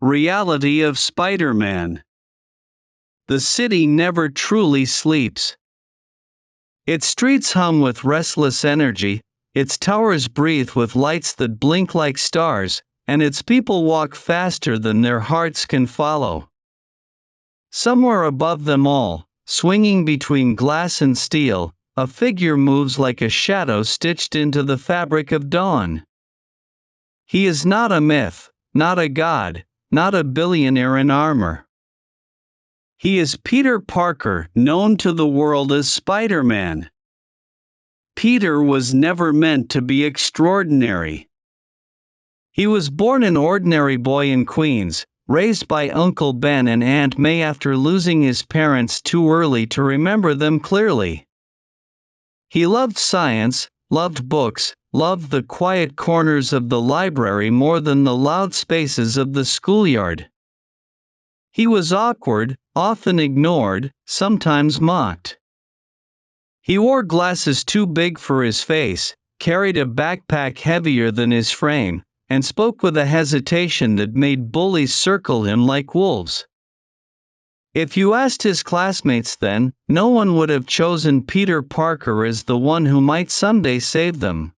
Reality of Spider-Man. The city never truly sleeps. Its streets hum with restless energy, its towers breathe with lights that blink like stars, and its people walk faster than their hearts can follow. Somewhere above them all, swinging between glass and steel, a figure moves like a shadow stitched into the fabric of dawn. He is not a myth, not a god, not a billionaire in armor. He is Peter Parker, known to the world as Spider-Man. Peter was never meant to be extraordinary. He was born an ordinary boy in Queens, raised by Uncle Ben and Aunt May after losing his parents too early to remember them clearly. He loved science, loved books, loved the quiet corners of the library more than the loud spaces of the schoolyard. He was awkward, often ignored, sometimes mocked. He wore glasses too big for his face, carried a backpack heavier than his frame, and spoke with a hesitation that made bullies circle him like wolves. If you asked his classmates then, no one would have chosen Peter Parker as the one who might someday save them.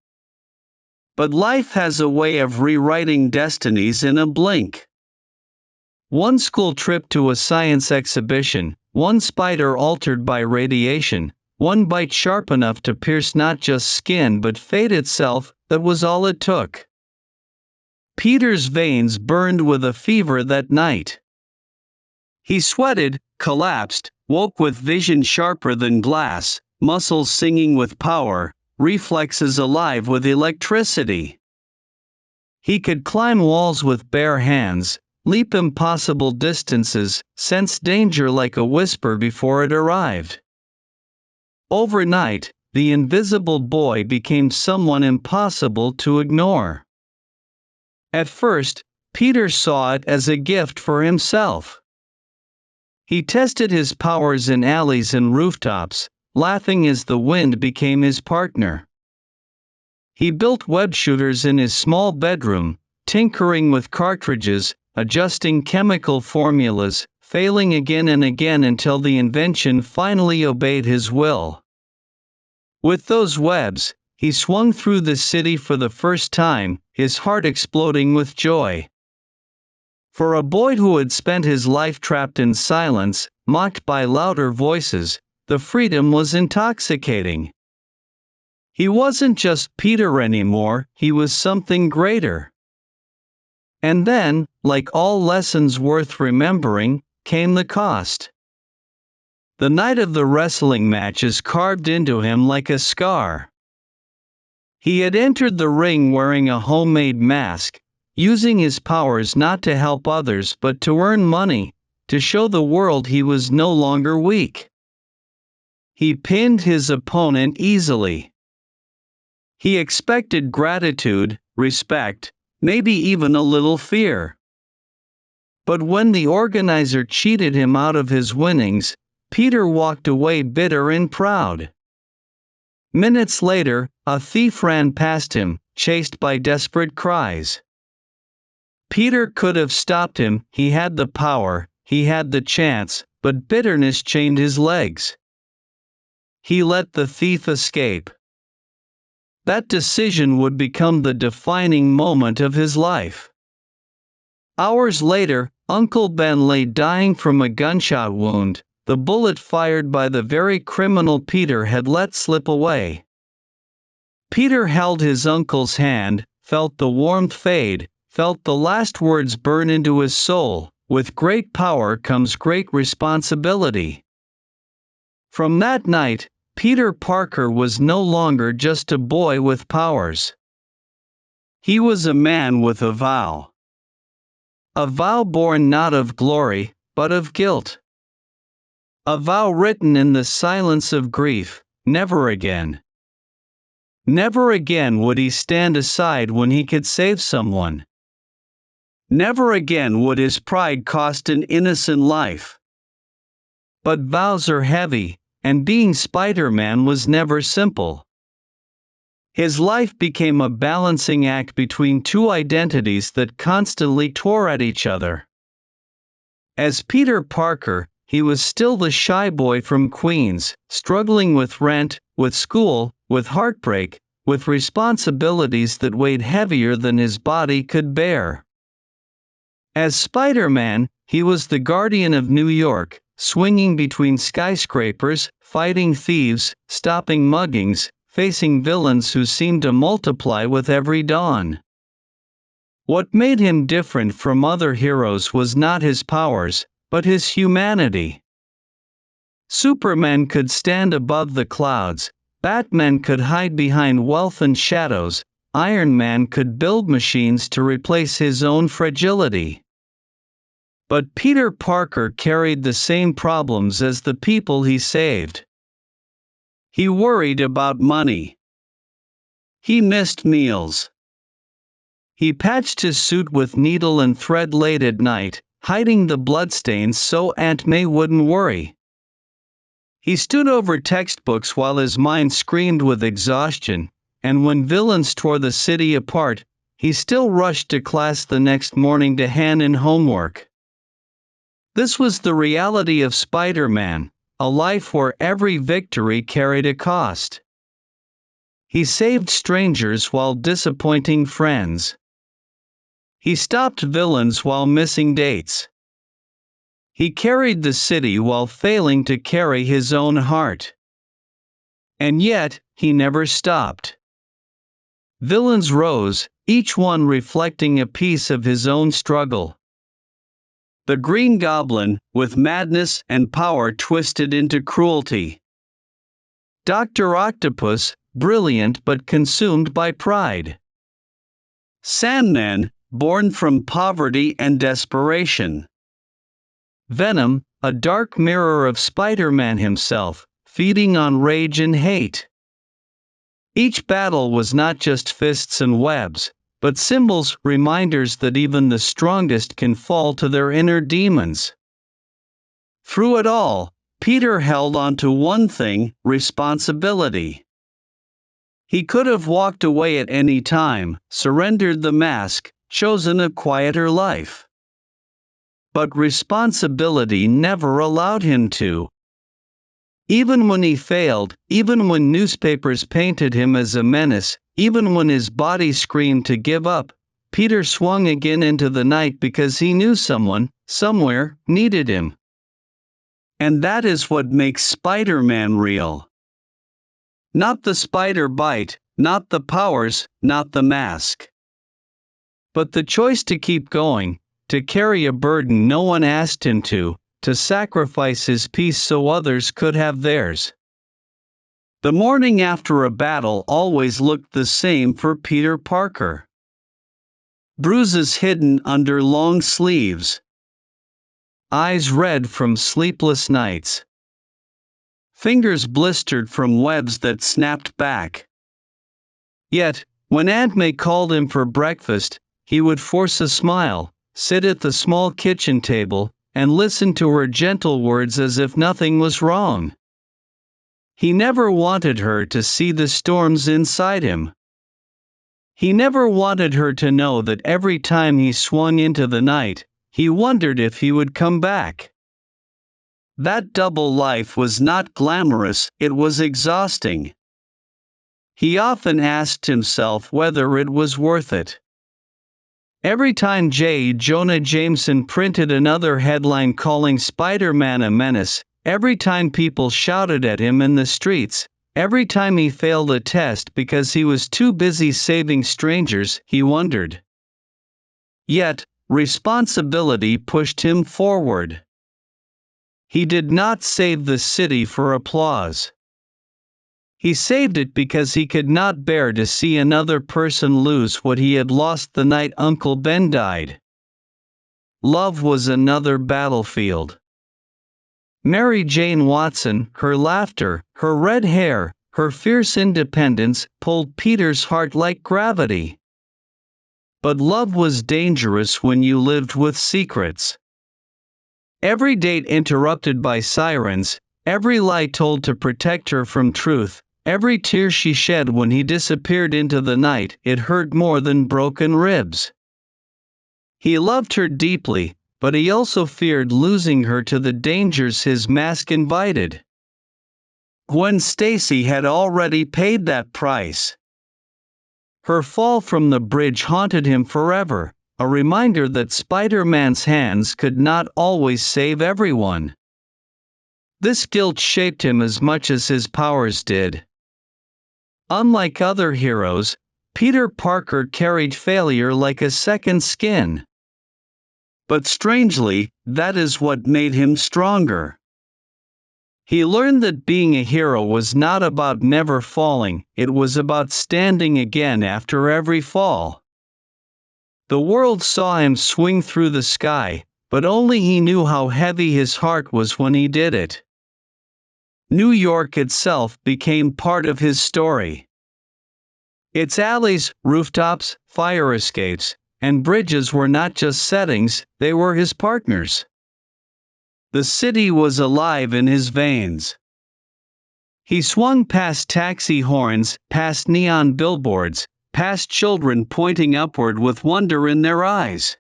But life has a way of rewriting destinies in a blink. One school trip to a science exhibition, one spider altered by radiation, one bite sharp enough to pierce not just skin but fate itself, that was all it took. Peter's veins burned with a fever that night. He sweated, collapsed, woke with vision sharper than glass, muscles singing with power, reflexes alive with electricity. He could climb walls with bare hands, leap impossible distances, sense danger like a whisper before it arrived. Overnight, the invisible boy became someone impossible to ignore. At first, Peter saw it as a gift for himself. He tested his powers in alleys and rooftops, laughing as the wind became his partner. He built web shooters in his small bedroom, tinkering with cartridges, adjusting chemical formulas, failing again and again until the invention finally obeyed his will. With those webs, he swung through the city for the first time, his heart exploding with joy. For a boy who had spent his life trapped in silence, mocked by louder voices, the freedom was intoxicating. He wasn't just Peter anymore, he was something greater. And then, like all lessons worth remembering, came the cost. The night of the wrestling match is carved into him like a scar. He had entered the ring wearing a homemade mask, using his powers not to help others but to earn money, to show the world he was no longer weak. He pinned his opponent easily. He expected gratitude, respect, maybe even a little fear. But when the organizer cheated him out of his winnings, Peter walked away bitter and proud. Minutes later, a thief ran past him, chased by desperate cries. Peter could have stopped him, he had the power, he had the chance, but bitterness chained his legs. He let the thief escape. That decision would become the defining moment of his life. Hours later, Uncle Ben lay dying from a gunshot wound, the bullet fired by the very criminal Peter had let slip away. Peter held his uncle's hand, felt the warmth fade, felt the last words burn into his soul. With great power comes great responsibility. From that night, Peter Parker was no longer just a boy with powers. He was a man with a vow. A vow born not of glory, but of guilt. A vow written in the silence of grief, never again. Never again would he stand aside when he could save someone. Never again would his pride cost an innocent life. But vows are heavy, and being Spider-Man was never simple. His life became a balancing act between two identities that constantly tore at each other. As Peter Parker, he was still the shy boy from Queens, struggling with rent, with school, with heartbreak, with responsibilities that weighed heavier than his body could bear. As Spider-Man, he was the guardian of New York, swinging between skyscrapers, fighting thieves, stopping muggings, facing villains who seemed to multiply with every dawn. What made him different from other heroes was not his powers, but his humanity. Superman could stand above the clouds, Batman could hide behind wealth and shadows, Iron Man could build machines to replace his own fragility. But Peter Parker carried the same problems as the people he saved. He worried about money. He missed meals. He patched his suit with needle and thread late at night, hiding the bloodstains so Aunt May wouldn't worry. He stood over textbooks while his mind screamed with exhaustion, and when villains tore the city apart, he still rushed to class the next morning to hand in homework. This was the reality of Spider-Man, a life where every victory carried a cost. He saved strangers while disappointing friends. He stopped villains while missing dates. He carried the city while failing to carry his own heart. And yet, he never stopped. Villains rose, each one reflecting a piece of his own struggle. The Green Goblin, with madness and power twisted into cruelty. Dr. Octopus, brilliant but consumed by pride. Sandman, born from poverty and desperation. Venom, a dark mirror of Spider-Man himself, feeding on rage and hate. Each battle was not just fists and webs, but symbols, reminders that even the strongest can fall to their inner demons. Through it all, Peter held on to one thing: responsibility. He could have walked away at any time, surrendered the mask, chosen a quieter life. But responsibility never allowed him to. Even when he failed, even when newspapers painted him as a menace, even when his body screamed to give up, Peter swung again into the night because he knew someone, somewhere, needed him. And that is what makes Spider-Man real. Not the spider bite, not the powers, not the mask. But the choice to keep going, to carry a burden no one asked him to sacrifice his peace so others could have theirs. The morning after a battle always looked the same for Peter Parker. Bruises hidden under long sleeves. Eyes red from sleepless nights. Fingers blistered from webs that snapped back. Yet, when Aunt May called him for breakfast, he would force a smile, sit at the small kitchen table, and listen to her gentle words as if nothing was wrong. He never wanted her to see the storms inside him. He never wanted her to know that every time he swung into the night, he wondered if he would come back. That double life was not glamorous, it was exhausting. He often asked himself whether it was worth it. Every time J. Jonah Jameson printed another headline calling Spider-Man a menace, every time people shouted at him in the streets, every time he failed a test because he was too busy saving strangers, he wondered. Yet, responsibility pushed him forward. He did not save the city for applause. He saved it because he could not bear to see another person lose what he had lost the night Uncle Ben died. Love was another battlefield. Mary Jane Watson, her laughter, her red hair, her fierce independence, pulled Peter's heart like gravity. But love was dangerous when you lived with secrets. Every date interrupted by sirens, every lie told to protect her from truth, every tear she shed when he disappeared into the night, it hurt more than broken ribs. He loved her deeply, but he also feared losing her to the dangers his mask invited. Gwen Stacy had already paid that price. Her fall from the bridge haunted him forever, a reminder that Spider-Man's hands could not always save everyone. This guilt shaped him as much as his powers did. Unlike other heroes, Peter Parker carried failure like a second skin. But strangely, that is what made him stronger. He learned that being a hero was not about never falling, it was about standing again after every fall. The world saw him swing through the sky, but only he knew how heavy his heart was when he did it. New York itself became part of his story. Its alleys, rooftops, fire escapes, and bridges were not just settings, they were his partners. The city was alive in his veins. He swung past taxi horns, past neon billboards, past children pointing upward with wonder in their eyes.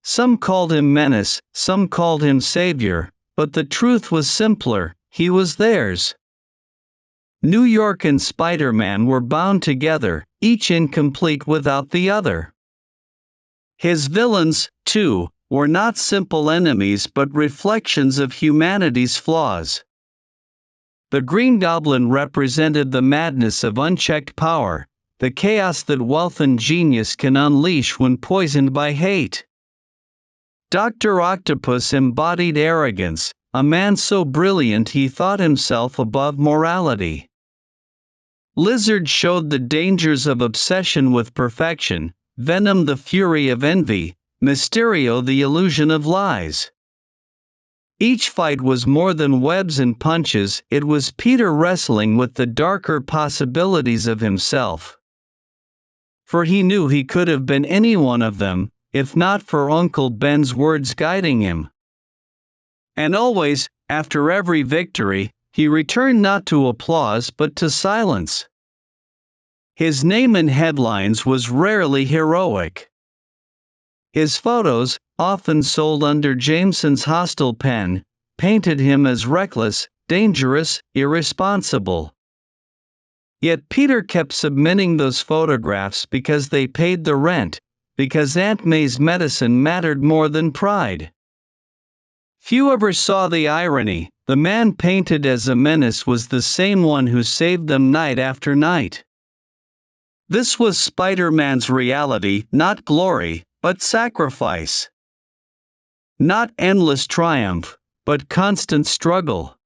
Some called him menace, some called him savior, but the truth was simpler, he was theirs. New York and Spider-Man were bound together, each incomplete without the other. His villains, too, were not simple enemies but reflections of humanity's flaws. The Green Goblin represented the madness of unchecked power, the chaos that wealth and genius can unleash when poisoned by hate. Dr. Octopus embodied arrogance, a man so brilliant he thought himself above morality. Lizard showed the dangers of obsession with perfection, Venom the fury of envy, Mysterio the illusion of lies. Each fight was more than webs and punches, it was Peter wrestling with the darker possibilities of himself. For he knew he could have been any one of them, if not for Uncle Ben's words guiding him. And always, after every victory, he returned not to applause but to silence. His name in headlines was rarely heroic. His photos, often sold under Jameson's hostile pen, painted him as reckless, dangerous, irresponsible. Yet Peter kept submitting those photographs because they paid the rent, because Aunt May's medicine mattered more than pride. Few ever saw the irony, the man painted as a menace was the same one who saved them night after night. This was Spider-Man's reality, not glory, but sacrifice. Not endless triumph, but constant struggle.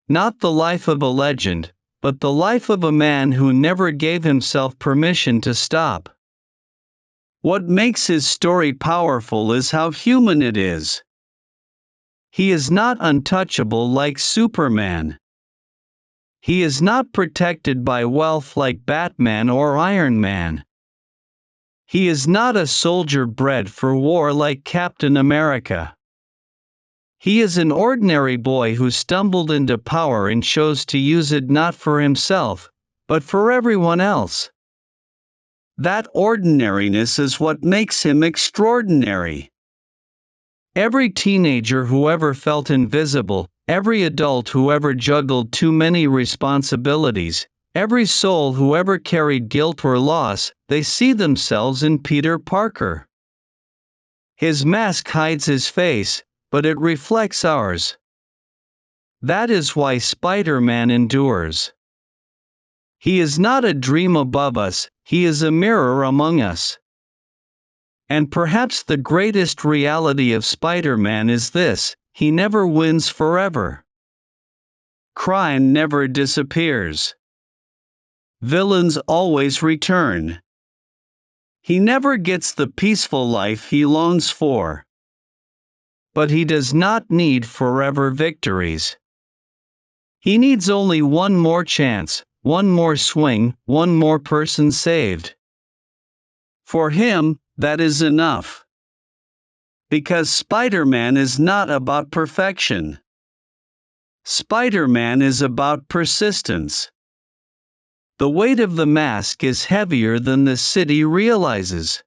Not the life of a legend, but the life of a man who never gave himself permission to stop. What makes his story powerful is how human it is. He is not untouchable like Superman. He is not protected by wealth like Batman or Iron Man. He is not a soldier bred for war like Captain America. He is an ordinary boy who stumbled into power and chose to use it not for himself, but for everyone else. That ordinariness is what makes him extraordinary. Every teenager who ever felt invisible, every adult who ever juggled too many responsibilities, every soul who ever carried guilt or loss, they see themselves in Peter Parker. His mask hides his face, but it reflects ours. That is why Spider-Man endures. He is not a dream above us, he is a mirror among us. And perhaps the greatest reality of Spider-Man is this: he never wins forever. Crime never disappears. Villains always return. He never gets the peaceful life he longs for. But he does not need forever victories. He needs only one more chance, one more swing, one more person saved. For him, that is enough. Because Spider-Man is not about perfection. Spider-Man is about persistence. The weight of the mask is heavier than the city realizes.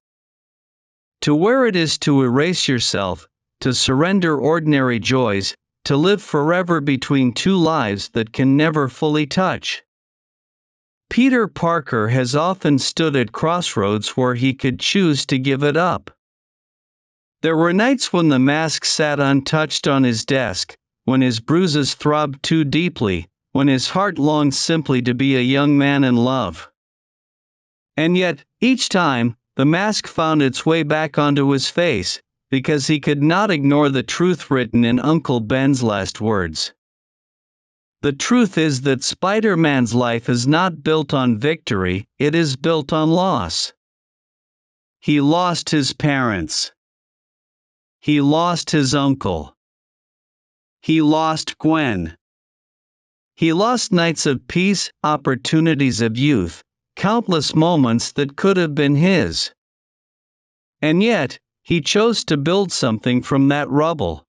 to where it is to erase yourself, to surrender ordinary joys, to live forever between two lives that can never fully touch. Peter Parker has often stood at crossroads where he could choose to give it up. There were nights when the mask sat untouched on his desk, when his bruises throbbed too deeply, when his heart longed simply to be a young man in love. And yet, each time, the mask found its way back onto his face, because he could not ignore the truth written in Uncle Ben's last words. The truth is that Spider-Man's life is not built on victory, it is built on loss. He lost his parents. He lost his uncle. He lost Gwen. He lost nights of peace, opportunities of youth, countless moments that could have been his. And yet, he chose to build something from that rubble.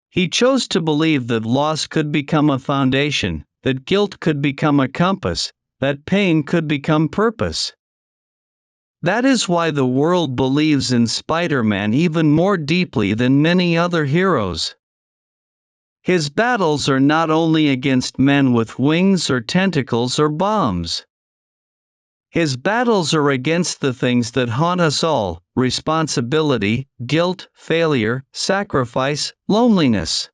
He chose to believe that loss could become a foundation, that guilt could become a compass, that pain could become purpose. That is why the world believes in Spider-Man even more deeply than many other heroes. His battles are not only against men with wings or tentacles or bombs. His battles are against the things that haunt us all: responsibility, guilt, failure, sacrifice, loneliness.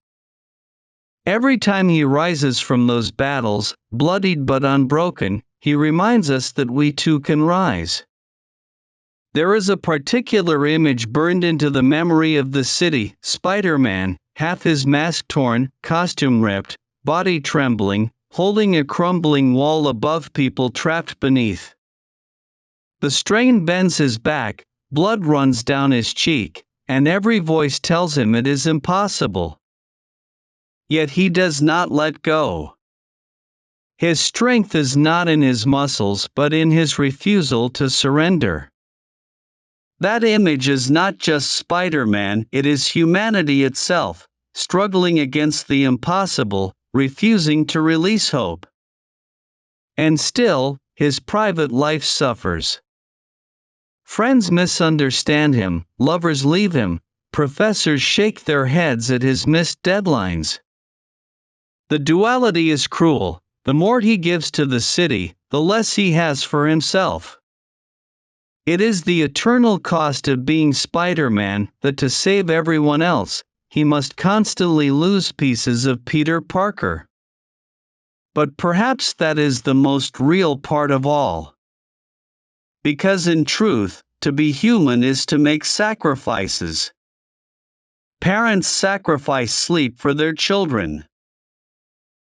Every time he rises from those battles, bloodied but unbroken, he reminds us that we too can rise. There is a particular image burned into the memory of the city: Spider-Man, half his mask torn, costume ripped, body trembling, holding a crumbling wall above, people trapped beneath. The strain bends his back, blood runs down his cheek, and every voice tells him it is impossible. Yet he does not let go. His strength is not in his muscles but in his refusal to surrender. That image is not just Spider-Man, it is humanity itself, struggling against the impossible, refusing to release hope. And still, his private life suffers. Friends misunderstand him, lovers leave him, professors shake their heads at his missed deadlines. The duality is cruel: the more he gives to the city, the less he has for himself. It is the eternal cost of being Spider-Man, that to save everyone else, he must constantly lose pieces of Peter Parker. But perhaps that is the most real part of all. Because in truth, to be human is to make sacrifices. Parents sacrifice sleep for their children.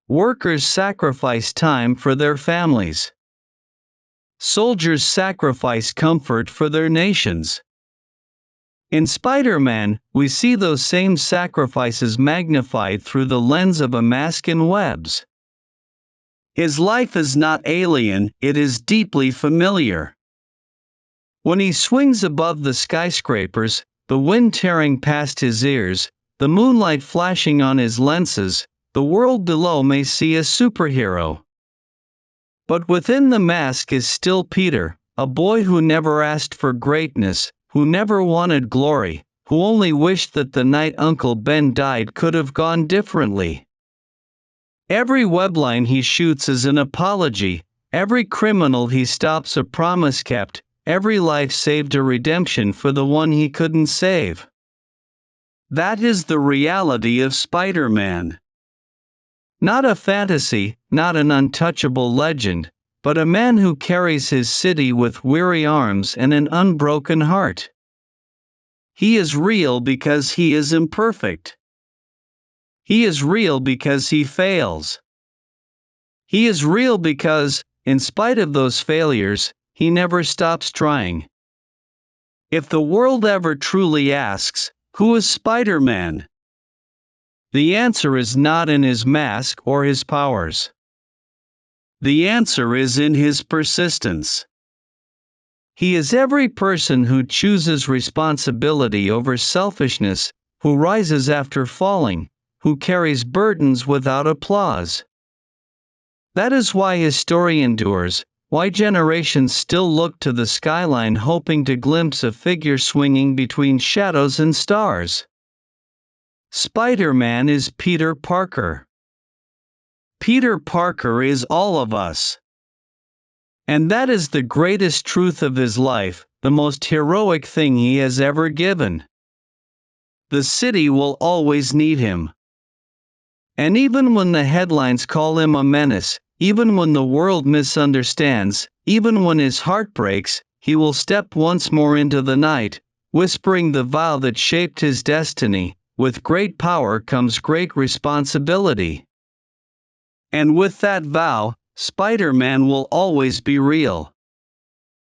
Workers sacrifice time for their families. Soldiers sacrifice comfort for their nations. In Spider-Man, we see those same sacrifices magnified through the lens of a mask and webs. His life is not alien, it is deeply familiar. When he swings above the skyscrapers, the wind tearing past his ears, the moonlight flashing on his lenses, the world below may see a superhero. But within the mask is still Peter, a boy who never asked for greatness, who never wanted glory, who only wished that the night Uncle Ben died could have gone differently. Every webline he shoots is an apology, every criminal he stops a promise kept, every life saved a redemption for the one he couldn't save. That is the reality of Spider-Man. Not a fantasy, not an untouchable legend, but a man who carries his city with weary arms and an unbroken heart. He is real because he is imperfect. He is real because he fails. He is real because, in spite of those failures, he never stops trying. If the world ever truly asks, "Who is Spider-Man?" the answer is not in his mask or his powers. The answer is in his persistence. He is every person who chooses responsibility over selfishness, who rises after falling, who carries burdens without applause. That is why his story endures, Why generations still look to the skyline hoping to glimpse a figure swinging between shadows and stars. Spider-Man is Peter Parker. Peter Parker is all of us. And that is the greatest truth of his life, the most heroic thing he has ever given. The city will always need him. And even when the headlines call him a menace, even when the world misunderstands, even when his heart breaks, he will step once more into the night, whispering the vow that shaped his destiny. With great power comes great responsibility. And with that vow, Spider-Man will always be real.